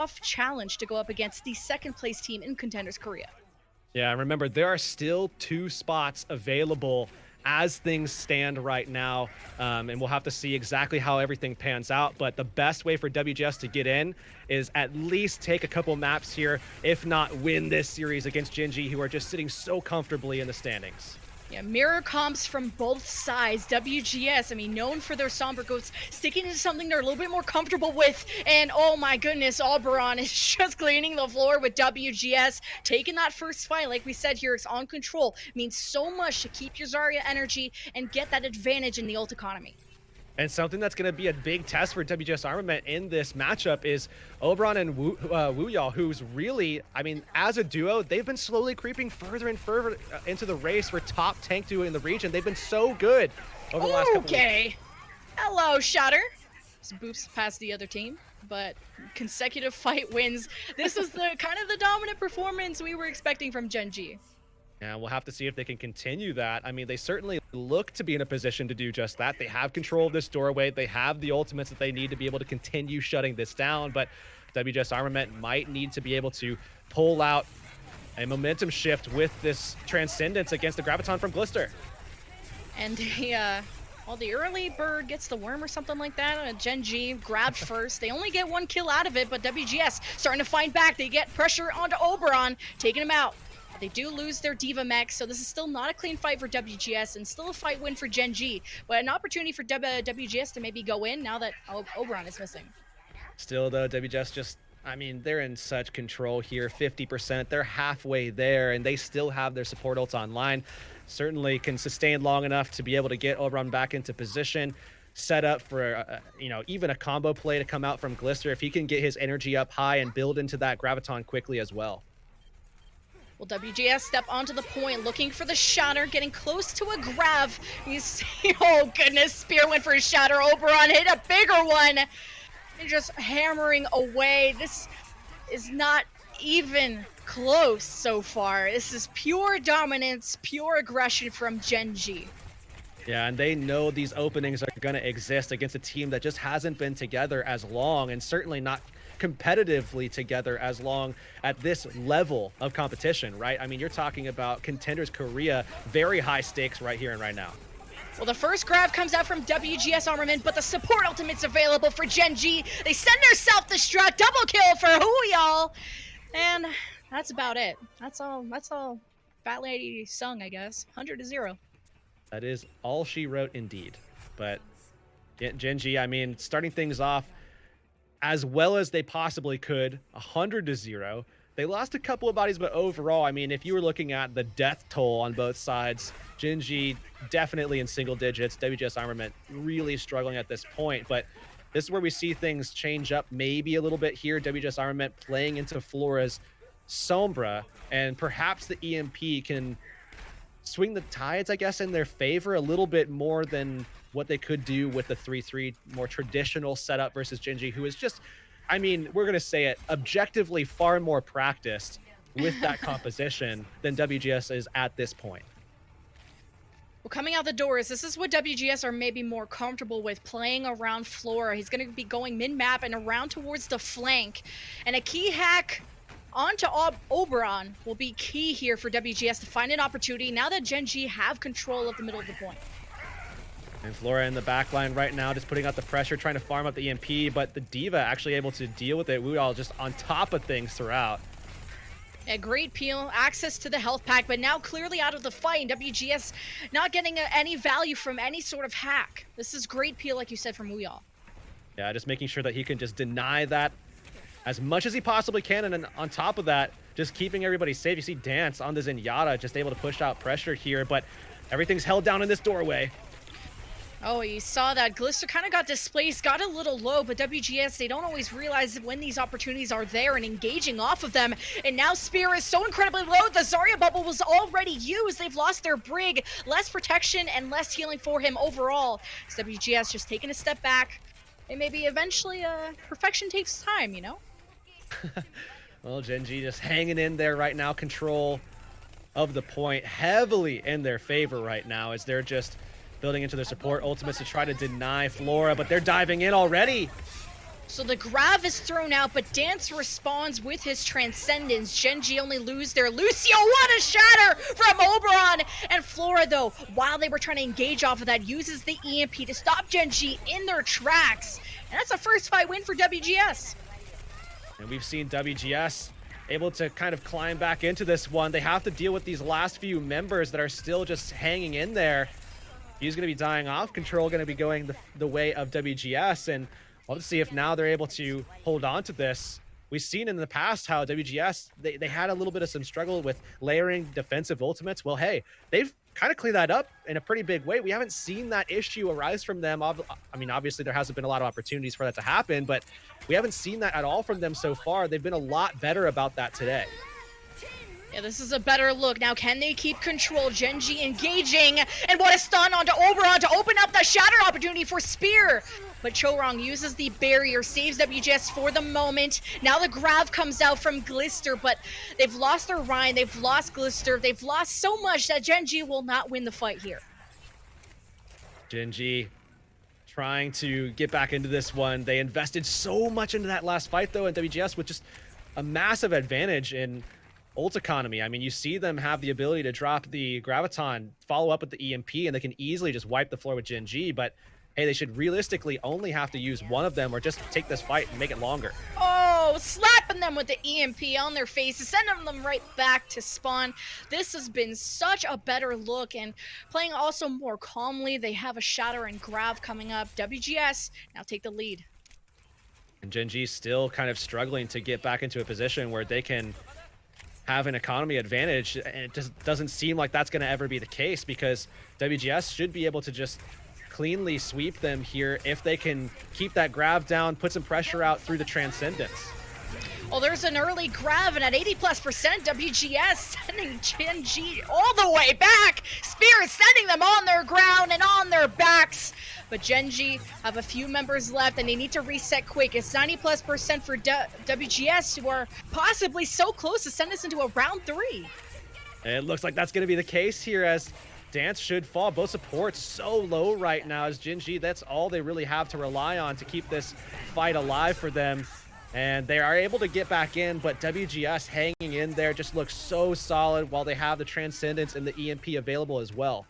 challenge to go up against the second place team in Contenders Korea. Yeah, remember, there are still 2 spots available as things stand right now, and we'll have to see exactly how everything pans out. But the best way for WGS to get in is at least take a couple maps here, if not win this series against Gen.G, who are just sitting so comfortably in the standings. Yeah, mirror comps from both sides. WGS, I mean, known for their somber goats, sticking to something they're a little bit more comfortable with. And oh my goodness, Oberon is just cleaning the floor with WGS. Taking that first fight, like we said here, it's on control. It means so much to keep your Zarya energy and get that advantage in the ult economy. And something that's going to be a big test for WGS Armament in this matchup is Oberon and Wuyao, who's really, I mean, as a duo, they've been slowly creeping further and further into the race for top tank duo in the region. They've been so good over the last couple weeks. Okay. Hello, Shatter. Just boops past the other team, but consecutive fight wins. This is the kind of the dominant performance we were expecting from Gen.G. Yeah, we'll have to see if they can continue that. I mean, they certainly look to be in a position to do just that. They have control of this doorway. They have the ultimates that they need to be able to continue shutting this down, but WGS Armament might need to be able to pull out a momentum shift with this Transcendence against the Graviton from Glister. And the early bird gets the worm or something like that. Gen.G grabbed first. They only get 1 kill out of it, but WGS starting to find back. They get pressure onto Oberon, taking him out. They do lose their Diva mech, so this is still not a clean fight for WGS and still a fight win for Gen.G, but an opportunity for WGS to maybe go in now that Oberon is missing. Still, though, WGS just, I mean, they're in such control here, 50%. They're halfway there, and they still have their support ults online. Certainly can sustain long enough to be able to get Oberon back into position, set up for, even a combo play to come out from Glister if he can get his energy up high and build into that Graviton quickly as well. Will WGS step onto the point, looking for the Shatter, getting close to a Grav. He's, oh goodness, Spear went for a Shatter. Oberon hit a bigger one. And just hammering away. This is not even close so far. This is pure dominance, pure aggression from Gen.G. Yeah, and they know these openings are going to exist against a team that just hasn't been together as long, and certainly not competitively together as long at this level of competition, right? I mean, you're talking about Contenders Korea, very high stakes right here and right now. Well, the first grab comes out from WGS Armament, but the support ultimate's available for Gen.G. They send their self-destruct, double kill for Wuyao, and that's about it. That's all Fat Lady sung, I guess. 100-0. That is all she wrote indeed. But Gen.G, I mean, starting things off as well as they possibly could, 100-0. They lost a couple of bodies, but overall, I mean, if you were looking at the death toll on both sides, Gen.G definitely in single digits, WGS Armament really struggling at this point, but this is where we see things change up maybe a little bit here. WGS Armament playing into Flora's Sombra, and perhaps the EMP can swing the tides, I guess, in their favor a little bit more than what they could do with the 3-3 more traditional setup versus Gen.G, who is just, I mean, we're going to say it, objectively far more practiced with that composition than WGS is at this point. Well, coming out the doors, this is what WGS are maybe more comfortable with, playing around Flora. He's going to be going mid-map and around towards the flank. And a key hack onto Oberon will be key here for WGS to find an opportunity now that Gen.G have control of the middle of the point. And Flora in the backline right now, just putting out the pressure, trying to farm up the EMP, but the Diva actually able to deal with it. We all just on top of things throughout. A great peel, access to the health pack, but now clearly out of the fight, and WGS not getting any value from any sort of hack. This is great peel, like you said, from Wuyao. Yeah, just making sure that he can just deny that as much as he possibly can, and then on top of that, just keeping everybody safe. You see Dance on the Zenyatta just able to push out pressure here, but everything's held down in this doorway. Oh, you saw that. Glister kind of got displaced, got a little low, but WGS, they don't always realize when these opportunities are there and engaging off of them. And now Spear is so incredibly low. The Zarya bubble was already used. They've lost their Brig. Less protection and less healing for him overall. So WGS just taking a step back. And maybe eventually perfection takes time, you know? Well, Gen.G just hanging in there right now. Control of the point heavily in their favor right now as they're just building into their support ultimates to try to deny Flora, but they're diving in already. So the Grav is thrown out, but Dance responds with his Transcendence. Gen.G only lose their Lucio. What a shatter from Oberon! And Flora, though, while they were trying to engage off of that, uses the EMP to stop Gen.G in their tracks. And that's a first fight win for WGS. And we've seen WGS able to kind of climb back into this one. They have to deal with these last few members that are still just hanging in there. He's going to be dying off. Control going to be going the way of WGS. And let's see if now they're able to hold on to this. We've seen in the past how WGS, they had a little bit of some struggle with layering defensive ultimates. Well, hey, they've kind of cleaned that up in a pretty big way. We haven't seen that issue arise from them. I mean, obviously there hasn't been a lot of opportunities for that to happen, but we haven't seen that at all from them so far. They've been a lot better about that today. Yeah, this is a better look. Now, can they keep control? Gen.G engaging, and what a stun onto Oberon to open up the shatter opportunity for Spear. But Chorong uses the barrier, saves WGS for the moment. Now the Grav comes out from Glister, but they've lost their Ryan, they've lost Glister, they've lost so much that Gen.G will not win the fight here. Gen.G trying to get back into this one. They invested so much into that last fight, though, and WGS with just a massive advantage in ult economy. I mean, you see them have the ability to drop the Graviton, follow up with the EMP, and they can easily just wipe the floor with Gen.G, but hey, they should realistically only have to use one of them or just take this fight and make it longer. Oh, slapping them with the EMP on their faces, sending them right back to spawn. This has been such a better look, and playing also more calmly. They have a Shatter and Grav coming up. WGS now take the lead. And Gen.G still kind of struggling to get back into a position where they can have an economy advantage, and it just doesn't seem like that's going to ever be the case, because WGS should be able to just cleanly sweep them here if they can keep that Grav down, put some pressure out through the Transcendence. Well, there's an early Grav, and at 80+%, WGS sending Gen.G all the way back. Spirit sending them on their ground and on their backs. But Gen.G have a few members left, and they need to reset quick. It's 90+% for WGS, who are possibly so close to send us into a round 3. It looks like that's going to be the case here, as Dance should fall. Both supports so low right now as Gen.G, that's all they really have to rely on to keep this fight alive for them. And they are able to get back in, but WGS hanging in there just looks so solid while they have the Transcendence and the EMP available as well.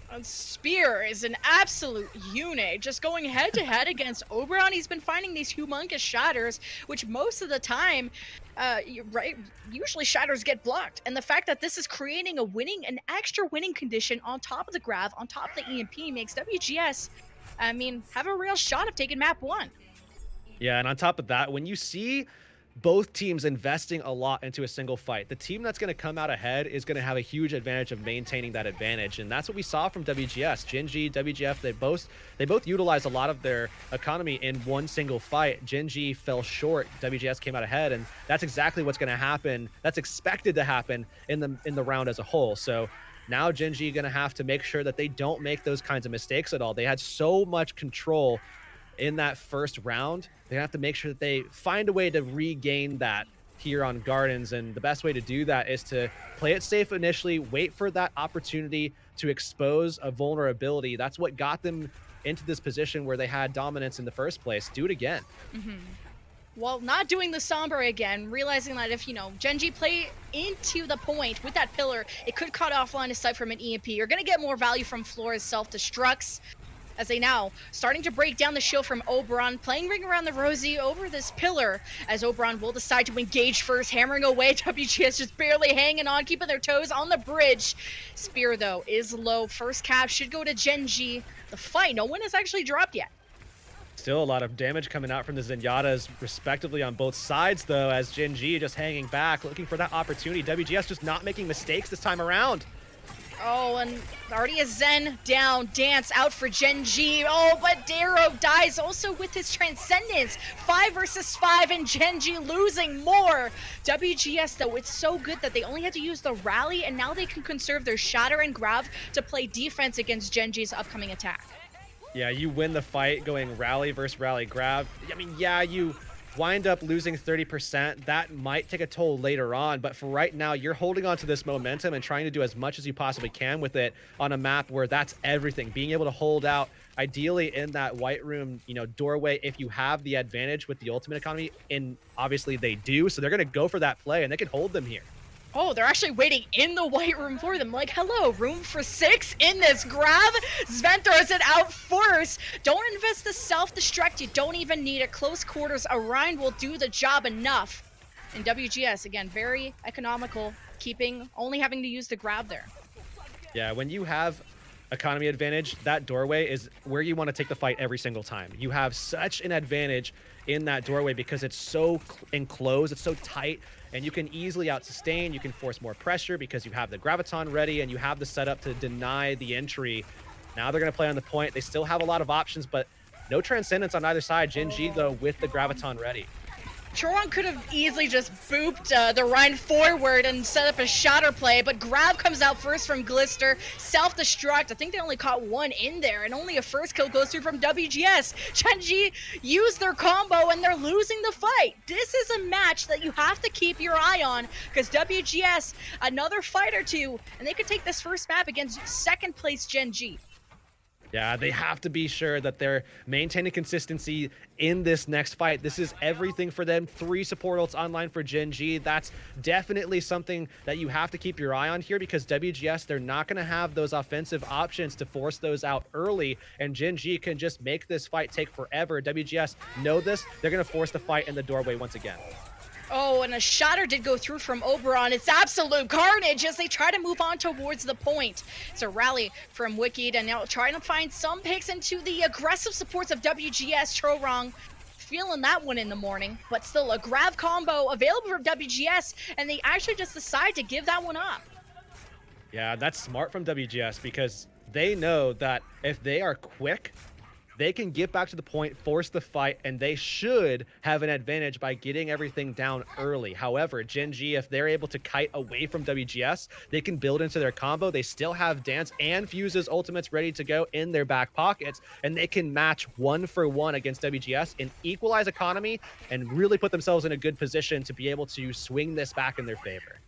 And Spear is an absolute unit, just going head-to-head against Oberon. He's been finding these humongous shatters, which most of the time, usually shatters get blocked. And the fact that this is creating an extra winning condition on top of the Grav, on top of the EMP, makes WGS, I mean, have a real shot of taking map 1. Yeah, and on top of that, when you see both teams investing a lot into a single fight, the team that's going to come out ahead is going to have a huge advantage of maintaining that advantage. And that's what we saw from WGS. Gen.G, WGF, they both utilized a lot of their economy in one single fight. Gen.G fell short, WGS came out ahead, and that's exactly what's going to happen. That's expected to happen in the round as a whole. So now Gen.G going to have to make sure that they don't make those kinds of mistakes at all. They had so much control in that first round. They have to make sure that they find a way to regain that here on Gardens, and the best way to do that is to play it safe initially, wait for that opportunity to expose a vulnerability. That's what got them into this position where they had dominance in the first place. Do it again. Well, not doing the Sombra again, realizing that if, Gen.G play into the point with that pillar, it could cut off line of sight from an EMP. You're going to get more value from Flora's self-destructs, as they now starting to break down the shield from Oberon, playing Ring Around the Rosie over this pillar, as Oberon will decide to engage first, hammering away. WGS just barely hanging on, keeping their toes on the bridge. Spear, though, is low. First cap should go to Gen.G. The fight, no one has actually dropped yet. Still a lot of damage coming out from the Zenyatas, respectively, on both sides, though, as Gen.G just hanging back, looking for that opportunity. WGS just not making mistakes this time around. Oh, and already a Zen down. Dance out for Gen.G. Oh, but Darrow dies also with his Transcendence. 5 versus 5, and Gen.G losing more. WGS, though, it's so good that they only had to use the rally, and now they can conserve their Shatter and Grav to play defense against Gen.G's upcoming attack. Yeah, you win the fight going rally versus rally Grav. I mean, yeah, you wind up losing 30%. That might take a toll later on, but for right now, you're holding on to this momentum and trying to do as much as you possibly can with it on a map where that's everything. Being able to hold out ideally in that white room, doorway, if you have the advantage with the ultimate economy, and obviously they do, so they're going to go for that play and they can hold them here. Oh, they're actually waiting in the white room for them. Like, hello, room for 6 in this grab. Sven throws it out first. Don't invest the self-destruct. You don't even need it. Close quarters, Orion will do the job enough. And WGS, again, very economical, only having to use the grab there. Yeah, when you have economy advantage, that doorway is where you want to take the fight every single time. You have such an advantage in that doorway because it's so enclosed, it's so tight, and you can easily out-sustain, you can force more pressure because you have the Graviton ready and you have the setup to deny the entry. Now they're going to play on the point. They still have a lot of options, but no Transcendence on either side. Gen.G, though, with the Graviton ready. Choron could have easily just booped the Rhine forward and set up a shatter play, but grab comes out first from Glister. Self-destruct. I think they only caught one in there, and only a first kill goes through from WGS. Gen.G used their combo, and they're losing the fight. This is a match that you have to keep your eye on, because WGS, another fight or two, and they could take this first map against second place Gen.G. Yeah, they have to be sure that they're maintaining consistency in this next fight. This is everything for them. 3 support ults online for Gen.G. That's definitely something that you have to keep your eye on here because WGS, they're not going to have those offensive options to force those out early, and Gen.G can just make this fight take forever. WGS know this. They're going to force the fight in the doorway once again. Oh, and a shatter did go through from Oberon. It's absolute carnage as they try to move on towards the point. It's a rally from Wicked, and now trying to find some picks into the aggressive supports of WGS. Chorong feeling that one in the morning, but still a grab combo available from WGS, and they actually just decide to give that one up. Yeah, that's smart from WGS because they know that if they are quick, they can get back to the point, force the fight, and they should have an advantage by getting everything down early. However, Gen.G, if they're able to kite away from WGS, they can build into their combo. They still have Dance and Fuse's ultimates ready to go in their back pockets, and they can match 1-for-1 against WGS and equalize economy and really put themselves in a good position to be able to swing this back in their favor.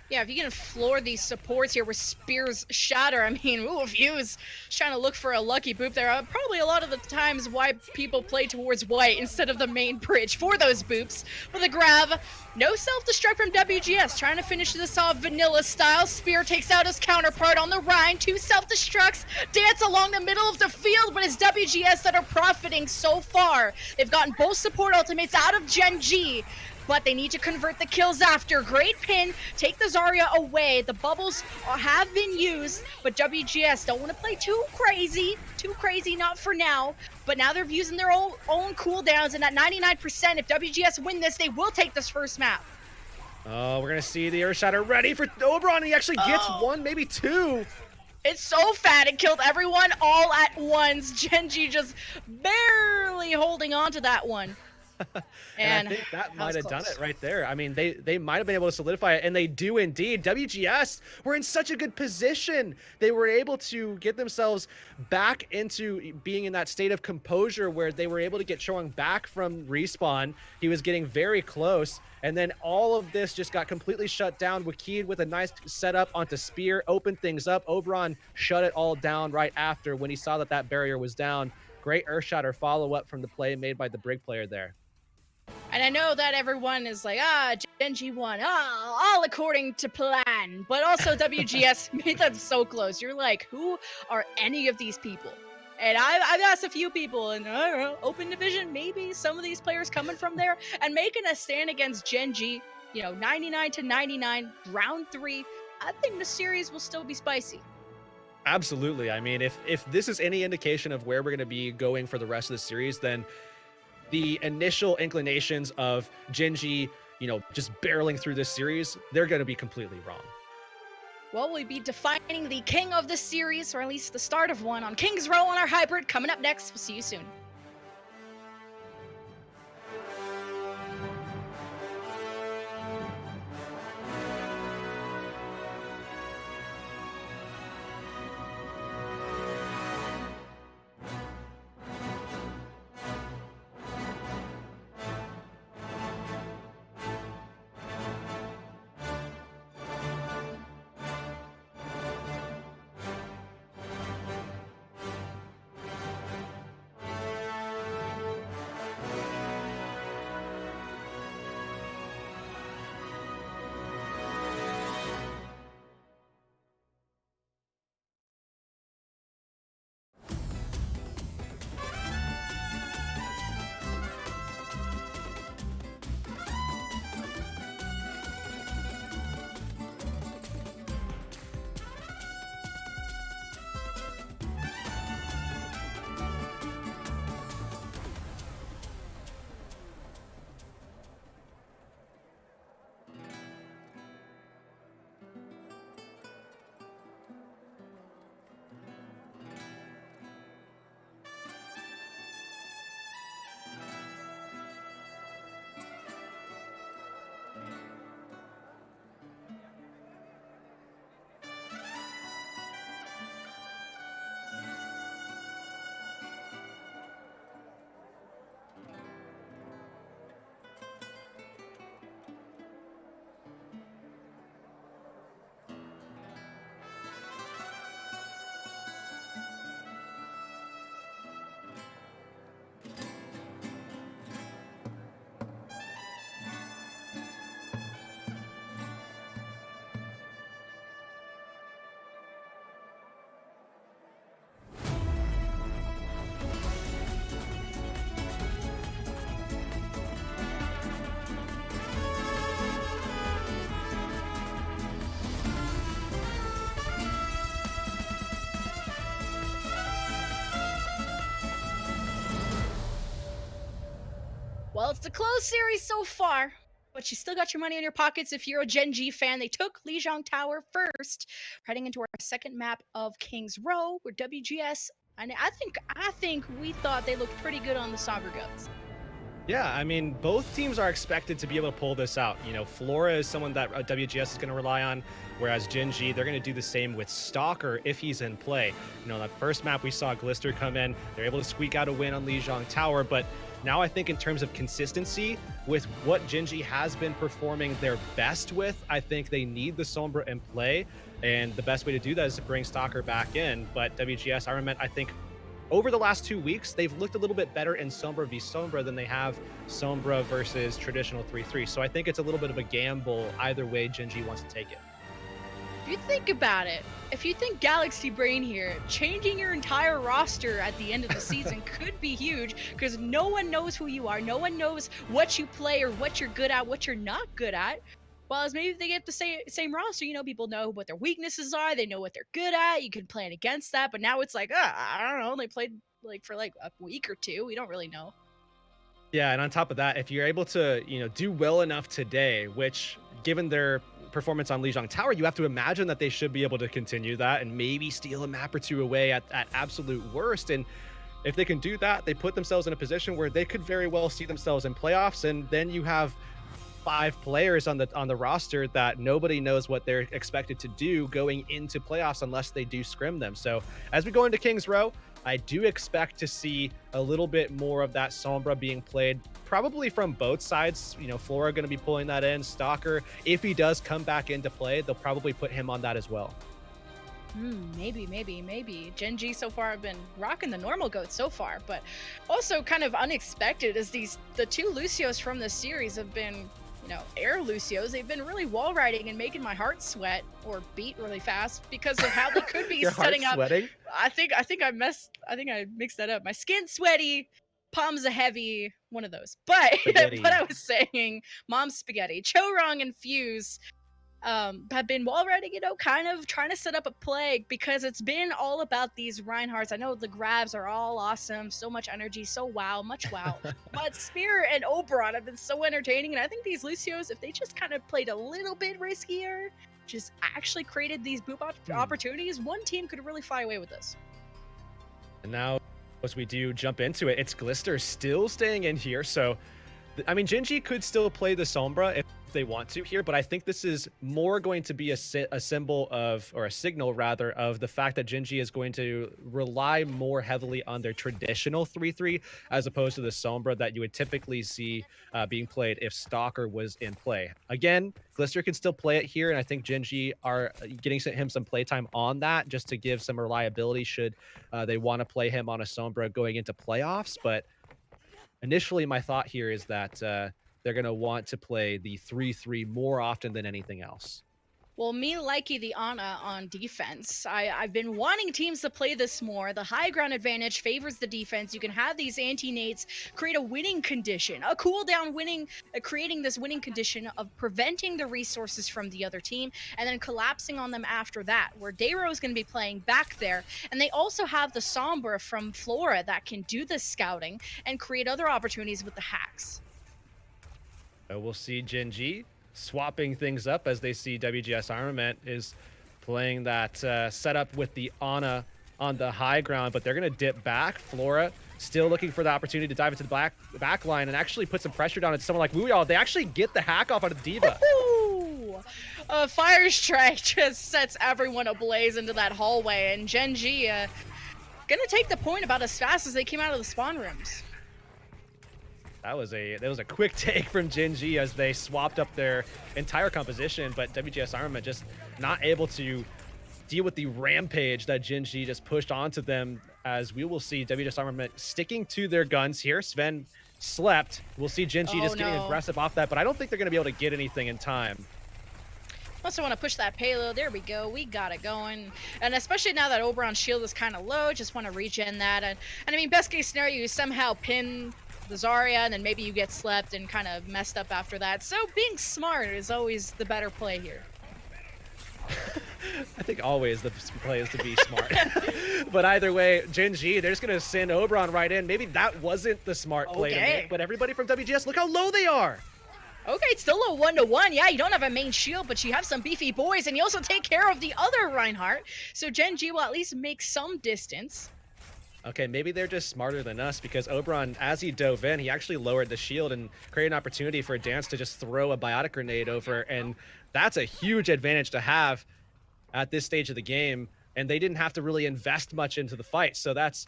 Yeah, if you can floor these supports here with Spear's Shatter, I mean, ooh, Fuse trying to look for a lucky boop there. Probably a lot of the times why people play towards white instead of the main bridge for those boops. With a grab, no self-destruct from WGS, trying to finish this off vanilla style. Spear takes out his counterpart on the Rhine, 2 self-destructs, Dance along the middle of the field, but it's WGS that are profiting so far. They've gotten both support ultimates out of Gen.G, but they need to convert the kills after. Great pin, take the Zarya away. The bubbles have been used, but WGS don't want to play too crazy, not for now. But now they're using their own cooldowns, and at 99%, if WGS win this, they will take this first map. Oh, we're going to see the Earth Shatter ready for Oberon. He actually gets 1, maybe 2. It's so fat, it killed everyone all at once. Gen.G just barely holding on to that one. And I think that might have done it right there. I mean, they might have been able to solidify it, and they do indeed. WGS were in such a good position. They were able to get themselves back into being in that state of composure where they were able to get Chorong back from respawn. He was getting very close, and then all of this just got completely shut down. Wicked with a nice setup onto Spear, opened things up. Oberon shut it all down right after when he saw that that barrier was down. Great Earthshatter follow-up from the play made by the Brig player there. And I know that everyone is like, Gen.G won, all according to plan. But also WGS made that so close. You're like, who are any of these people? And I've asked a few people, and I don't know, open division, maybe some of these players coming from there and making a stand against Gen.G, 99-99, round 3. I think the series will still be spicy. Absolutely. I mean, if this is any indication of where we're going to be going for the rest of the series, then the initial inclinations of Gen.G, just barreling through this series, they're going to be completely wrong. Well, we'll be defining the king of this series, or at least the start of one, on King's Row on our hybrid. Coming up next, we'll see you soon. a close series so far, but you still got your money in your pockets if you're a Gen.G fan. They took Lijiang Tower first, heading into our second map of King's Row, where WGS, and I think we thought they looked pretty good on the Sombra Goats. Yeah, I mean, both teams are expected to be able to pull this out. You know, Flora is someone that WGS is going to rely on, whereas Gen.G, they're going to do the same with Stalker if he's in play. You know, that first map we saw Glister come in, they're able to squeak out a win on Lijiang Tower, but now I think in terms of consistency, with what Gen.G has been performing their best with, I think they need the Sombra in play, and the best way to do that is to bring Stalker back in, but WGS Armament, I think, over the last 2 weeks, they've looked a little bit better in Sombra v Sombra than they have Sombra versus traditional 3-3. So I think it's a little bit of a gamble either way Gen.G wants to take it. If you think about it, if you think Galaxy Brain here, changing your entire roster at the end of the season could be huge because no one knows who you are. No one knows what you play or what you're good at, what you're not good at. Well, as maybe if they get the same roster, you know, people know what their weaknesses are. They know what they're good at. You can plan against that. But now it's like, I don't know. They played for a week or two. We don't really know. Yeah, and on top of that, if you're able to, you know, do well enough today, which given their performance on Lijiang Tower, you have to imagine that they should be able to continue that and maybe steal a map or two away at absolute worst. And if they can do that, they put themselves in a position where they could very well see themselves in playoffs, and then you have 5 players on the roster that nobody knows what they're expected to do going into playoffs unless they do scrim them. So as we go into King's Row, I do expect to see a little bit more of that Sombra being played, probably from both sides. You know, Flora going to be pulling that in. Stalker, if he does come back into play, they'll probably put him on that as well. Maybe. Gen.G so far have been rocking the normal goats so far, but also kind of unexpected as the 2 Lucios from this series have been, you know, air Lucios. They've been really wall riding and making my heart sweat or beat really fast because of how they could be setting up. Sweating? I think I mixed that up. My skin sweaty, palms are heavy, one of those. But what I was saying, Mom's spaghetti, Chorong and Fuse have been already, you know, kind of trying to set up a plague because it's been all about these Reinhardts. I know the grabs are all awesome, so much energy, so much wow. But Spear and Oberon have been so entertaining, and I think these Lucios, if they just kind of played a little bit riskier, just actually created these boop opportunities, one team could really fly away with this. And now, as we do jump into it, it's Glister still staying in here, so I mean, Gen.G could still play the Sombra if they want to here, but I think this is more going to be a symbol of, or a signal rather, of the fact that Gen.G is going to rely more heavily on their traditional 3-3 as opposed to the Sombra that you would typically see being played if Stalker was in play. Again, Glister can still play it here, and I think Gen.G are getting him some playtime on that just to give some reliability should they want to play him on a Sombra going into playoffs. But initially, my thought here is that they're going to want to play the 3-3 more often than anything else. Well, me likey the Ana on defense. I've been wanting teams to play this more. The high ground advantage favors the defense. You can have these anti-nates create a winning condition, a cooldown winning, creating this winning condition of preventing the resources from the other team and then collapsing on them after that, where Dayro is going to be playing back there. And they also have the Sombra from Flora that can do the scouting and create other opportunities with the hacks. We'll see Gen.G swapping things up as they see WGS Armament is playing that setup with the Ana on the high ground, but they're going to dip back. Flora still looking for the opportunity to dive into the back line and actually put some pressure down on someone like Wuyao. They actually get the hack off on the Diva. Fire Strike just sets everyone ablaze into that hallway, and Gen.G gonna take the point about as fast as they came out of the spawn rooms. That was a quick take from Gen.G as they swapped up their entire composition, but WGS Armament just not able to deal with the rampage that Gen.G just pushed onto them, as we will see WGS Armament sticking to their guns here. Sven slept. We'll see Gen.G just getting aggressive off that, but I don't think they're going to be able to get anything in time. Also want to push that payload. There we go. We got it going. And especially now that Oberon's shield is kind of low, just want to regen that. And I mean, best case scenario, you somehow pin the Zarya, and then maybe you get slept and kind of messed up after that. So being smart is always the better play here. I think always the play is to be smart. But either way, Gen.G, they're just going to send Oberon right in. Maybe that wasn't the smart play to make, but everybody from WGS, look how low they are. Okay, it's still a 1-1. Yeah, you don't have a main shield, but you have some beefy boys, and you also take care of the other Reinhardt. So Gen.G will at least make some distance. Okay, maybe they're just smarter than us because Oberon, as he dove in, he actually lowered the shield and created an opportunity for Dance to just throw a biotic grenade over, and that's a huge advantage to have at this stage of the game, and they didn't have to really invest much into the fight, so that's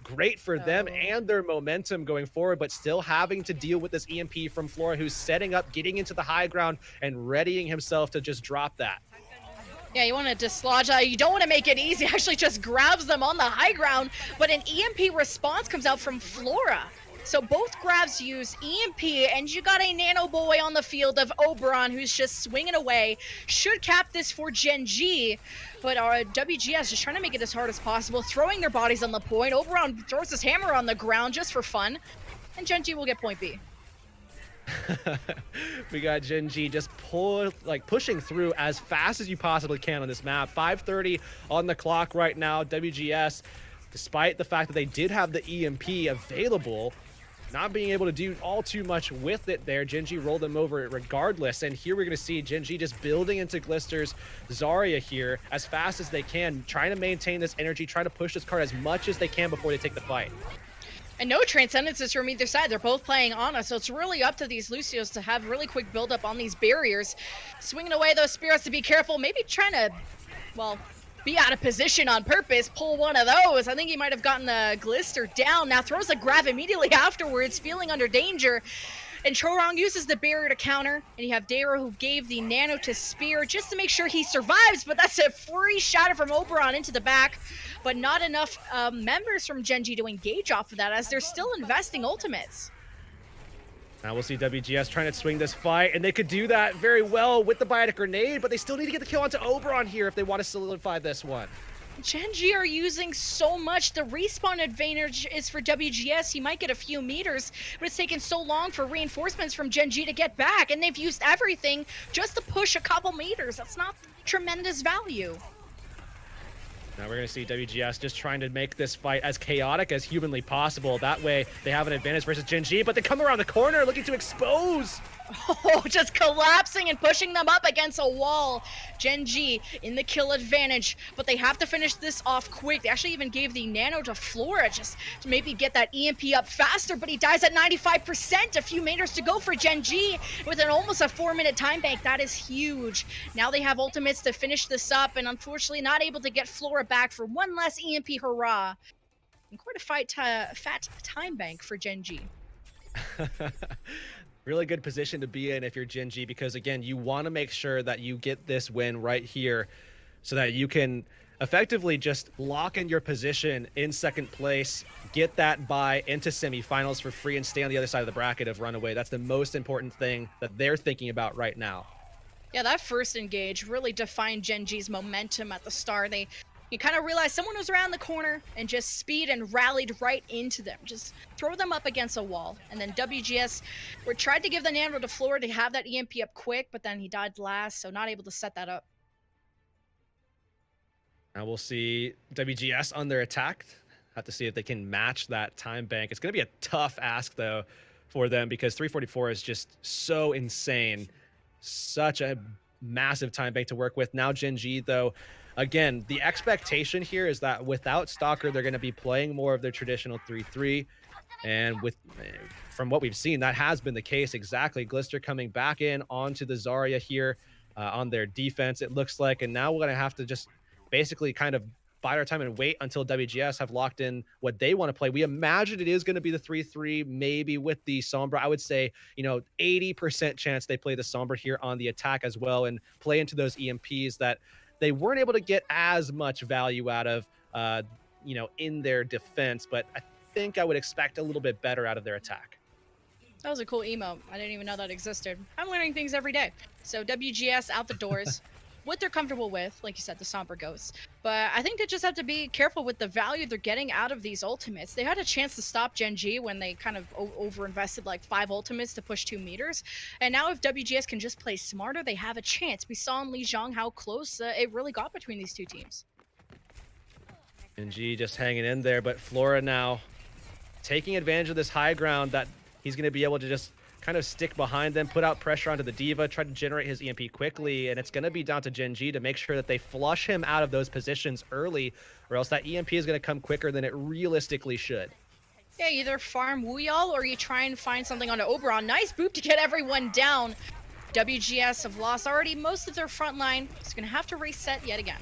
great for them and their momentum going forward, but still having to deal with this EMP from Flora, who's setting up, getting into the high ground, and readying himself to just drop that. Yeah, you want to dislodge, you don't want to make it easy, actually just grabs them on the high ground, but an EMP response comes out from Flora. So both grabs use EMP, and you got a nano boy on the field of Oberon who's just swinging away. Should cap this for Gen.G, but WGS just trying to make it as hard as possible, throwing their bodies on the point. Oberon throws his hammer on the ground just for fun, and Gen.G will get point B. We got Gen.G just pushing through as fast as you possibly can on this map. 5:30 on the clock right now. WGS, despite the fact that they did have the EMP available, not being able to do all too much with it there. Gen.G rolled them over regardless, and here we're going to see Gen.G just building into Glister's Zarya here as fast as they can, trying to maintain this energy, trying to push this card as much as they can before they take the fight. And no transcendences from either side. They're both playing Ana, so it's really up to these Lucios to have really quick build-up on these barriers. Swinging away those spirits to be careful, maybe trying to, well, be out of position on purpose, pull one of those. I think he might have gotten the Glister down. Now throws a grab immediately afterwards, feeling under danger. And Chorong uses the barrier to counter, and you have Dairo who gave the nano to Spear just to make sure he survives, but that's a free shatter from Oberon into the back, but not enough members from Gen.G to engage off of that as they're still investing ultimates. Now we'll see WGS trying to swing this fight, and they could do that very well with the biotic grenade, but they still need to get the kill onto Oberon here if they want to solidify this one. Gen.G are using so much. The respawn advantage is for WGS. He might get a few meters, but it's taken so long for reinforcements from Gen.G to get back, and they've used everything just to push a couple meters. That's not tremendous value. Now we're going to see WGS just trying to make this fight as chaotic as humanly possible. That way they have an advantage versus Gen.G, but they come around the corner looking to expose. Oh, just collapsing and pushing them up against a wall. Gen.G in the kill advantage, but they have to finish this off quick. They actually even gave the nano to Flora just to maybe get that EMP up faster, but he dies at 95%. A few meters to go for Gen.G with an almost a 4-minute time bank. That is huge. Now they have ultimates to finish this up, and unfortunately not able to get Flora back for one less EMP hurrah. And quite a fat time bank for Gen.G. Really good position to be in if you're Gen.G, because again, you want to make sure that you get this win right here so that you can effectively just lock in your position in second place, get that bye into semifinals for free, and stay on the other side of the bracket of Runaway. That's the most important thing that they're thinking about right now. Yeah, that first engage really defined Gen.G's momentum at the start. You kind of realized someone was around the corner and just speed and rallied right into them. Just throw them up against a wall. And then WGS tried to give the nano to Flora to have that EMP up quick, but then he died last, so not able to set that up. Now we'll see WGS on their attack. Have to see if they can match that time bank. It's going to be a tough ask, though, for them because 344 is just so insane. Such a massive time bank to work with. Now Gen.G, though, again, the expectation here is that without Stalker, they're going to be playing more of their traditional 3-3. And from what we've seen, that has been the case exactly. Glister coming back in onto the Zarya here on their defense, it looks like. And now we're going to have to just basically kind of bide our time and wait until WGS have locked in what they want to play. We imagine it is going to be the 3-3, maybe with the Sombra. I would say, 80% chance they play the Sombra here on the attack as well and play into those EMPs that they weren't able to get as much value out of, in their defense, but I think I would expect a little bit better out of their attack. That was a cool emote. I didn't even know that existed. I'm learning things every day. So WGS out the doors. what they're comfortable with, like you said, the Somber Ghosts. But I think they just have to be careful with the value they're getting out of these ultimates. They had a chance to stop Gen.G when they kind of over-invested like 5 ultimates to push 2 meters. And now if WGS can just play smarter, they have a chance. We saw in Lijiang how close it really got between these two teams. Gen.G just hanging in there, but Flora now taking advantage of this high ground that he's going to be able to just kind of stick behind them, put out pressure onto the D.Va, try to generate his EMP quickly, and it's going to be down to Gen.G to make sure that they flush him out of those positions early, or else that EMP is going to come quicker than it realistically should. Yeah, either farm Wuyal or you try and find something onto Oberon. Nice boop to get everyone down. WGS have lost already most of their front line. It's going to have to reset yet again.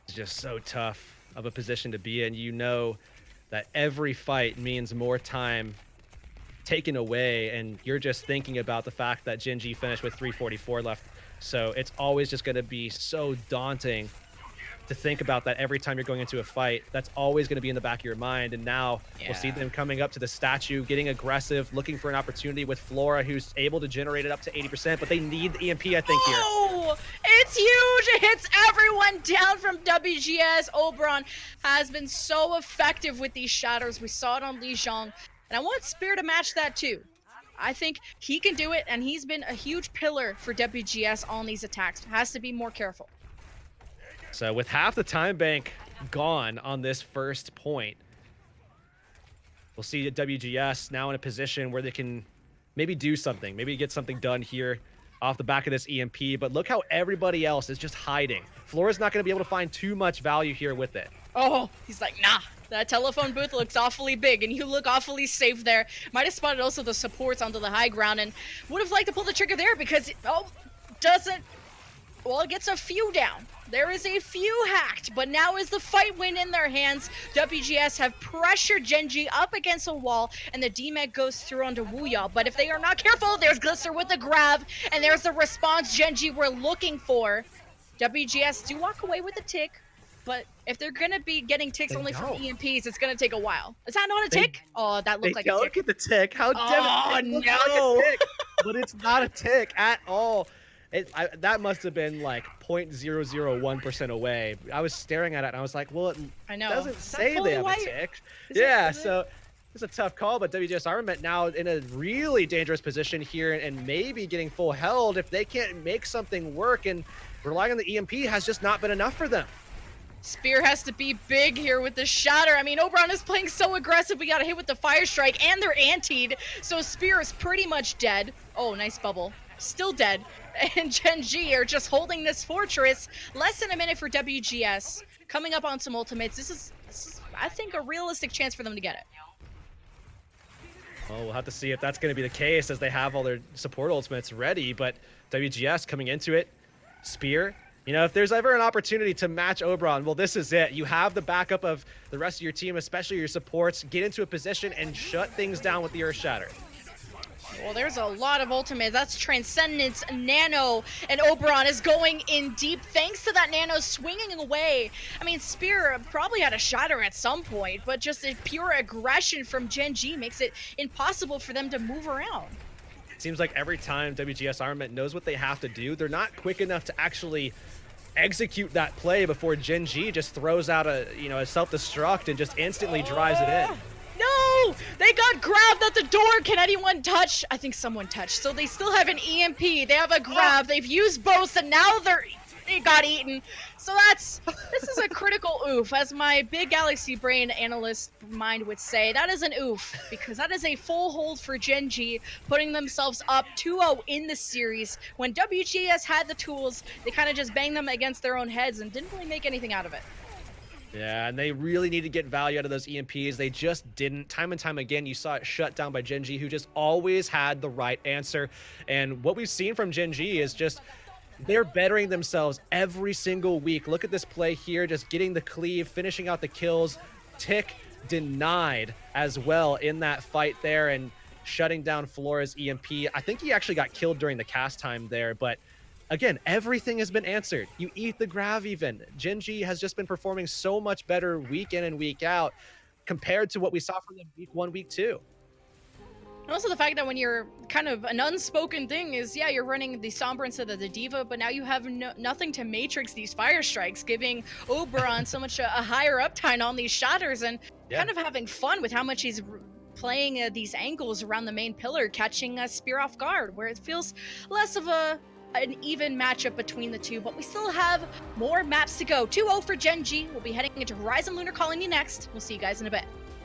It's just so tough of a position to be in. You know that every fight means more time taken away, and you're just thinking about the fact that Gen.G finished with 344 left. So it's always just going to be so daunting to think about that every time you're going into a fight. That's always going to be in the back of your mind. And now we'll see them coming up to the statue, getting aggressive, looking for an opportunity with Flora, who's able to generate it up to 80%, but they need the EMP, I think, here. Oh, it's huge. It hits everyone down from WGS. Oberon has been so effective with these shatters. We saw it on Lijiang. And I want Spear to match that too. I think he can do it, and he's been a huge pillar for WGS on these attacks. Has to be more careful. So with half the time bank gone on this first point, we'll see WGS now in a position where they can maybe do something, maybe get something done here off the back of this EMP. But look how everybody else is just hiding. Flora's not going to be able to find too much value here with it. Oh, he's like, nah. That telephone booth looks awfully big, and you look awfully safe there. Might have spotted also the supports onto the high ground, and would have liked to pull the trigger there because it it gets a few down. There is a few hacked, but now is the fight win in their hands. WGS have pressured Gen.G up against a wall, and the DMAG goes through onto Wuyao. But if they are not careful, there's Glister with the grab, and there's the response Gen.G were looking for. WGS do walk away with a tick. But if they're going to be getting ticks only from EMPs, it's going to take a while. Is that not a tick? Oh, that looked like a tick. Look at the tick. How no. Like a tick, but it's not a tick at all. That must have been like 0.001% away. I was staring at it and I was like, well, it doesn't say they have a tick. Yeah, so it's a tough call, but WGS Armament now in a really dangerous position here and maybe getting full held if they can't make something work, and relying on the EMP has just not been enough for them. Spear has to be big here with the shatter. I mean, Oberon is playing so aggressive. We got to hit with the fire strike, and they're antied. So Spear is pretty much dead. Oh, nice bubble. Still dead. And Gen.G are just holding this fortress. Less than a minute for WGS. Coming up on some ultimates. This is, I think, a realistic chance for them to get it. Well, we'll have to see if that's going to be the case as they have all their support ultimates ready. But WGS coming into it. Spear. You know, if there's ever an opportunity to match Oberon, well, this is it. You have the backup of the rest of your team, especially your supports. Get into a position and shut things down with the Earth Shatter. Well, there's a lot of ultimates. That's Transcendence, Nano, and Oberon is going in deep thanks to that Nano swinging away. I mean, Spear probably had a shatter at some point, but just a pure aggression from Gen.G makes it impossible for them to move around. Seems like every time WGS Armament knows what they have to do, they're not quick enough to actually execute that play before Gen.G just throws out a self-destruct and just instantly drives it in. No! They got grabbed at the door. Can anyone touch? I think someone touched. So they still have an EMP. They have a grab. They've used both, and now they got eaten. So this is a critical oof, as my big Galaxy Brain analyst mind would say. That is an oof, because that is a full hold for Gen.G, putting themselves up 2-0 in the series. When WGS had the tools, they kind of just banged them against their own heads and didn't really make anything out of it. Yeah, and they really need to get value out of those EMPs. They just didn't. Time and time again, you saw it shut down by Gen.G, who just always had the right answer. And what we've seen from Gen.G is just they're bettering themselves every single week. Look at this play here, just getting the cleave, finishing out the kills. Tick denied as well in that fight there and shutting down Flora's EMP. I think he actually got killed during the cast time there, but again, everything has been answered. You eat the grav even. Gen.G has just been performing so much better week in and week out compared to what we saw from them week 1, week 2. And also the fact that when you're kind of an unspoken thing is, yeah, you're running the Sombra instead of the Diva, but now you have nothing to matrix these fire strikes, giving Oberon so much a higher uptime on these shatters and Yeah. kind of having fun with how much he's playing these angles around the main pillar, catching a Spear off guard, where it feels less of an even matchup between the two, but we still have more maps to go. 2-0 for Gen.G. We'll be heading into Horizon Lunar Colony next. We'll see you guys in a bit.